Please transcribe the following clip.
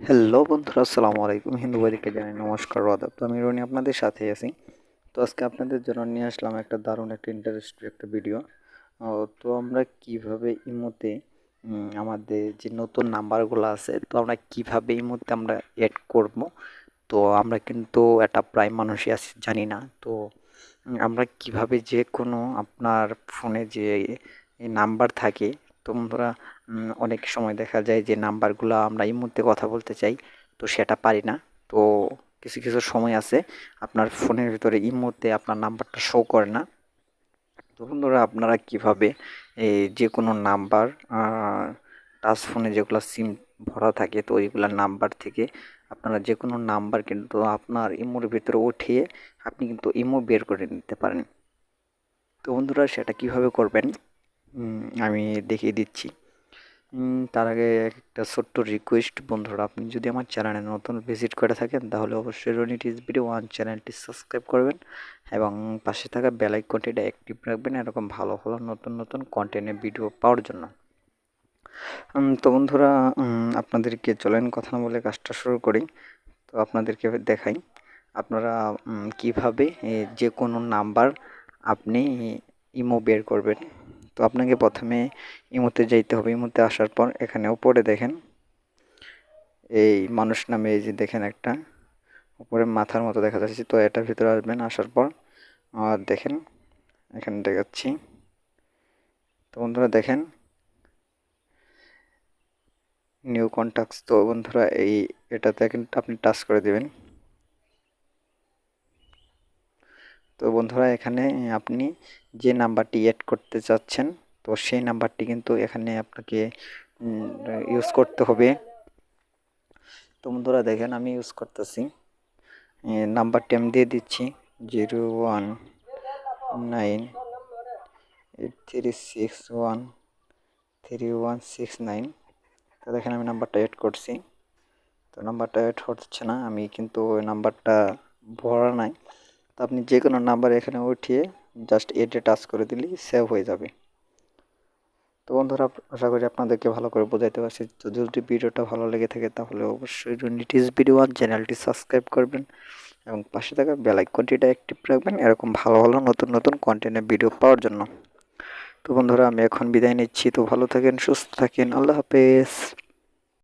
Hello বন্ধুরা, আসসালামু আলাইকুম। হিন্দু ভাইদেরকে জানাই নমস্কার ও আদাব। তো আমি রনি আপনাদের সাথে আছি। তো আজকে আপনাদের জন্য নিয়ে আসলাম একটা দারুণ একটা ইন্টারেস্টিং একটা ভিডিও। তো আমরা কিভাবে ইমোতে আমাদের যে নতুন নাম্বারগুলো আছে, তো আমরা কিভাবে ইমোতে আমরা এড করব। তো আমরা কিন্তু এটা প্রায় মানুষই আছে জানি না। তো আমরা কিভাবে যে কোনো আপনার ফোনে যে নাম্বার থাকে, তো বন্ধুরা অনেক সময় দেখা যায় যে নাম্বারগুলো আমরা এই মুহূর্তে কথা বলতে চাই, তো সেটা পারি না। তো কিছু কিছু সময় আছে আপনার ফোনের ভিতরে এই মুহূর্তে আপনার নাম্বারটা শো করে না। তো বন্ধুরা আপনারা কিভাবে এই যে কোনো নাম্বার টাচ ফোনে যেগুলো সিম ভরা থাকে, তো ওইগুলো নাম্বার থেকে আপনারা যে কোনো নাম্বার কিন্তু আপনার ইমোর ভিতরে উঠিয়ে আপনি কিন্তু ইমো বের করে নিতে পারেন। তো বন্ধুরা সেটা কিভাবে করবেন আমি দেখিয়ে দিচ্ছি। তার আগে একটা ছোট্ট রিকোয়েস্ট, বন্ধুরা আপনি যদি আমার চ্যানেলে নতুন ভিজিট করে থাকেন তাহলে অবশ্যই রনি টিজ ভিডিও ওয়ান চ্যানেলটি সাবস্ক্রাইব করবেন এবং পাশে থাকা বেল আইকনটিটা অ্যাক্টিভ রাখবেন এরকম ভালো ভালো নতুন নতুন কন্টেন্টের ভিডিও পাওয়ার জন্য। তো বন্ধুরা আপনাদেরকে চলেন কথা না বলে কাজটা শুরু করি। তো আপনাদেরকে দেখাই আপনারা কিভাবে যে কোনো নাম্বার আপনি ইমো বের করবেন। তো আপনাকে প্রথমে ইমোতে যাইতে হবে। ইমোতে আসার পর এখানে উপরে দেখেন এই মানুষ নামে এই যে দেখেন একটা উপরে মাথার মতো দেখা যাচ্ছে, তো এটার ভিতরে আসবেন। আসার পর দেখেন এখানে দেখাচ্ছি। তো বন্ধুরা দেখেন নিউ কন্ট্যাক্টস। তো বন্ধুরা এটাতে আপনি টাচ করে দেবেন। তো বন্ধুরা এখানে আপনি যে নাম্বারটি এড করতে চাচ্ছেন, তো সেই নাম্বারটি কিন্তু এখানে আপনাকে ইউজ করতে হবে। তো বন্ধুরা দেখেন আমি ইউজ করতেছি, নাম্বারটি আমি দিয়ে দিচ্ছি 019836136169। তো দেখেন আমি নাম্বারটা এড করছি। তো নাম্বারটা এড হচ্ছে না, আমি কিন্তু ওই নাম্বারটা ভরা নাই। তো আপনি যে কোনো নাম্বার এখানে উঠিয়ে জাস্ট এডে টাচ করে দিলেই সেভ হয়ে যাবে। তো বন্ধুরা আশা করি আপনাদেরকে ভালো করে বোঝাইতে পারছি। তো যদি ভিডিওটা ভালো লেগে থাকে তাহলে অবশ্যই রুনিটিস ভিডিও ওয়ান চ্যানেলটি সাবস্ক্রাইব করবেন এবং পাশে থাকা বেল আইকনটিটা অ্যাক্টিভ রাখবেন এরকম ভালো ভালো নতুন নতুন কন্টেন্টের ভিডিও পাওয়ার জন্য। তো বন্ধুরা আমি এখন বিদায় নিচ্ছি। তো ভালো থাকেন, সুস্থ থাকেন, আল্লাহ হাফেজ।